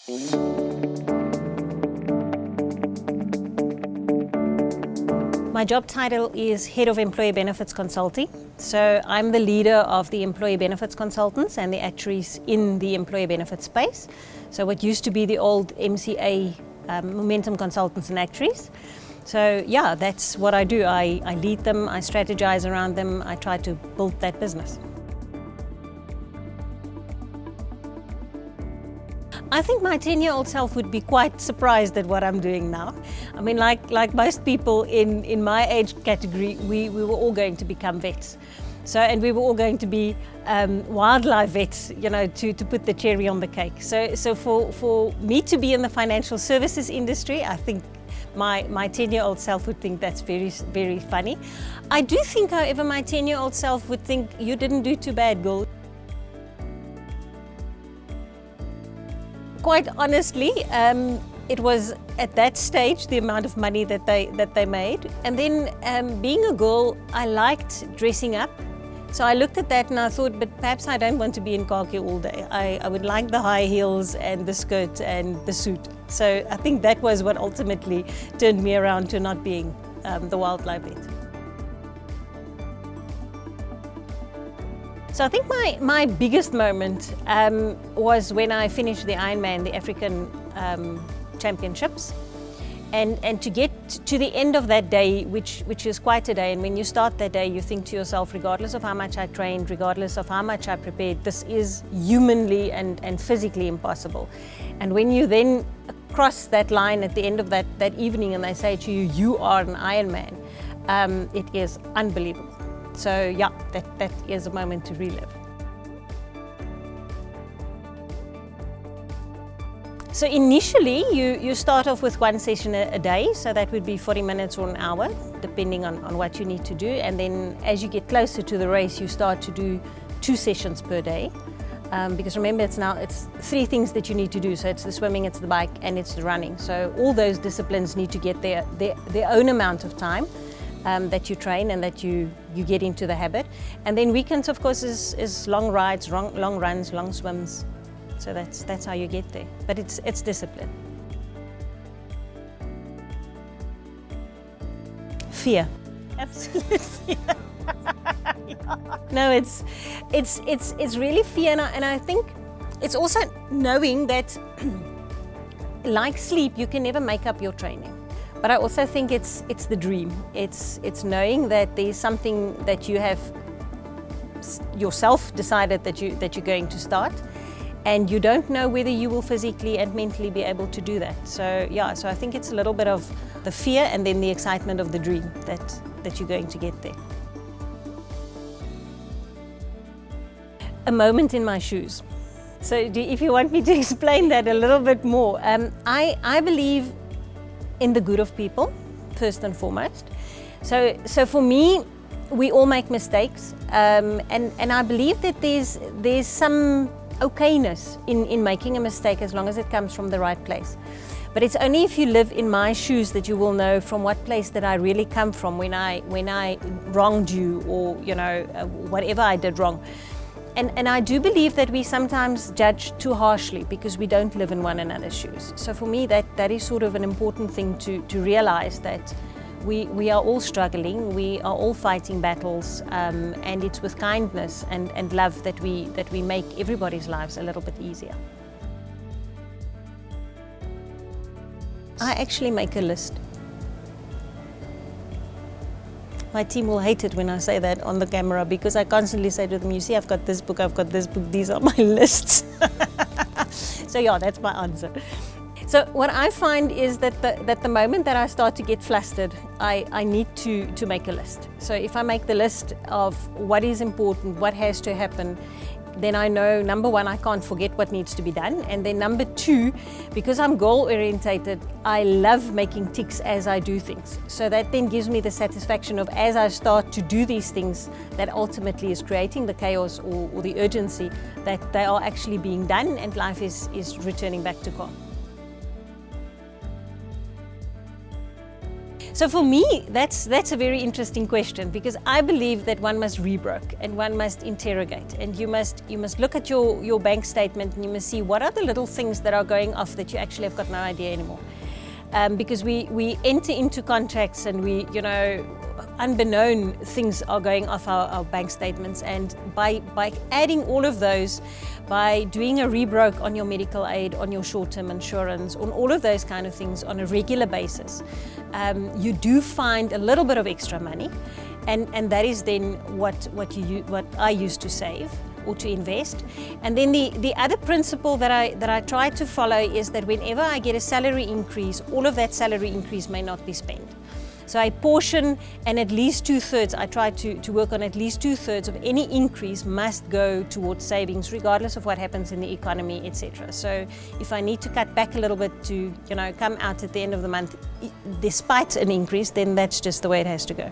My job title is Head of Employee Benefits Consulting. So I'm the leader of the employee benefits consultants and the actuaries in the employee benefits space. So what used to be the old MCA Momentum Consultants and Actuaries. So yeah, that's what I do. I lead them, I strategize around them, I try to build that business. I think my 10-year-old self would be quite surprised at what I'm doing now. I mean, like most people in my age category, we were all going to become vets. So, and we were all going to be wildlife vets, you know, to put the cherry on the cake. So for me to be in the financial services industry, I think my 10-year-old self would think that's very, very funny. I do think, however, my 10-year-old self would think, you didn't do too bad, girl. Quite honestly, it was at that stage the amount of money that they made. And then being a girl, I liked dressing up. So I looked at that and I thought, but perhaps I don't want to be in khaki all day. I would like the high heels and the skirt and the suit. So I think that was what ultimately turned me around to not being the wildlife vet. So I think my biggest moment was when I finished the Ironman, the African Championships. And to get to the end of that day, which is quite a day, and when you start that day, you think to yourself, regardless of how much I trained, regardless of how much I prepared, this is humanly and physically impossible. And when you then cross that line at the end of that evening and they say to you, you are an Ironman, it is unbelievable. So yeah, that is a moment to relive. So initially, you start off with one session a day, so that would be 40 minutes or an hour, depending on what you need to do. And then as you get closer to the race, you start to do 2 sessions per day. Because remember, it's 3 things that you need to do. So it's the swimming, it's the bike, and it's the running. So all those disciplines need to get their own amount of time that you train and that you get into the habit. And then weekends, of course, is long rides, long runs, long swims. So that's how you get there. But it's discipline. Fear. Absolute fear. No, it's really fear, and I think it's also knowing that, like sleep, you can never make up your training. But I also think it's the dream. It's knowing that there's something that you have yourself decided that you're going to start, and you don't know whether you will physically and mentally be able to do that. So yeah, so I think it's a little bit of the fear and then the excitement of the dream that you're going to get there. A moment in my shoes. So if you want me to explain that a little bit more, I believe in the good of people, first and foremost. So for me, we all make mistakes, and I believe that there's some okayness in making a mistake as long as it comes from the right place. But it's only if you live in my shoes that you will know from what place that I really come from when I wronged you, or whatever I did wrong. And I do believe that we sometimes judge too harshly because we don't live in one another's shoes. So for me, that is sort of an important thing to realize, that we are all struggling, we are all fighting battles, and it's with kindness and love that we make everybody's lives a little bit easier. I actually make a list. My team will hate it when I say that on the camera, because I constantly say to them, you see, I've got this book, these are my lists. So yeah, that's my answer. So what I find is that the moment that I start to get flustered, I need to make a list. So if I make the list of what is important, what has to happen, then I know, number one, I can't forget what needs to be done. And then number two, because I'm goal orientated, I love making ticks as I do things. So that then gives me the satisfaction of, as I start to do these things, that ultimately is creating the chaos or the urgency, that they are actually being done and life is returning back to calm. So for me, that's a very interesting question, because I believe that one must rebroke and one must interrogate, and you must look at your bank statement and you must see what are the little things that are going off that you actually have got no idea anymore. Because we enter into contracts and we, unbeknown things are going off our bank statements, and by adding all of those, by doing a rebroke on your medical aid, on your short-term insurance, on all of those kind of things on a regular basis, you do find a little bit of extra money, and that is then what I use to save or to invest. And then the other principle that I try to follow is that whenever I get a salary increase, all of that salary increase may not be spent. So I portion, and at least 2/3, I try to work on at least 2/3 of any increase must go towards savings, regardless of what happens in the economy, etc. So if I need to cut back a little bit to come out at the end of the month despite an increase, then that's just the way it has to go.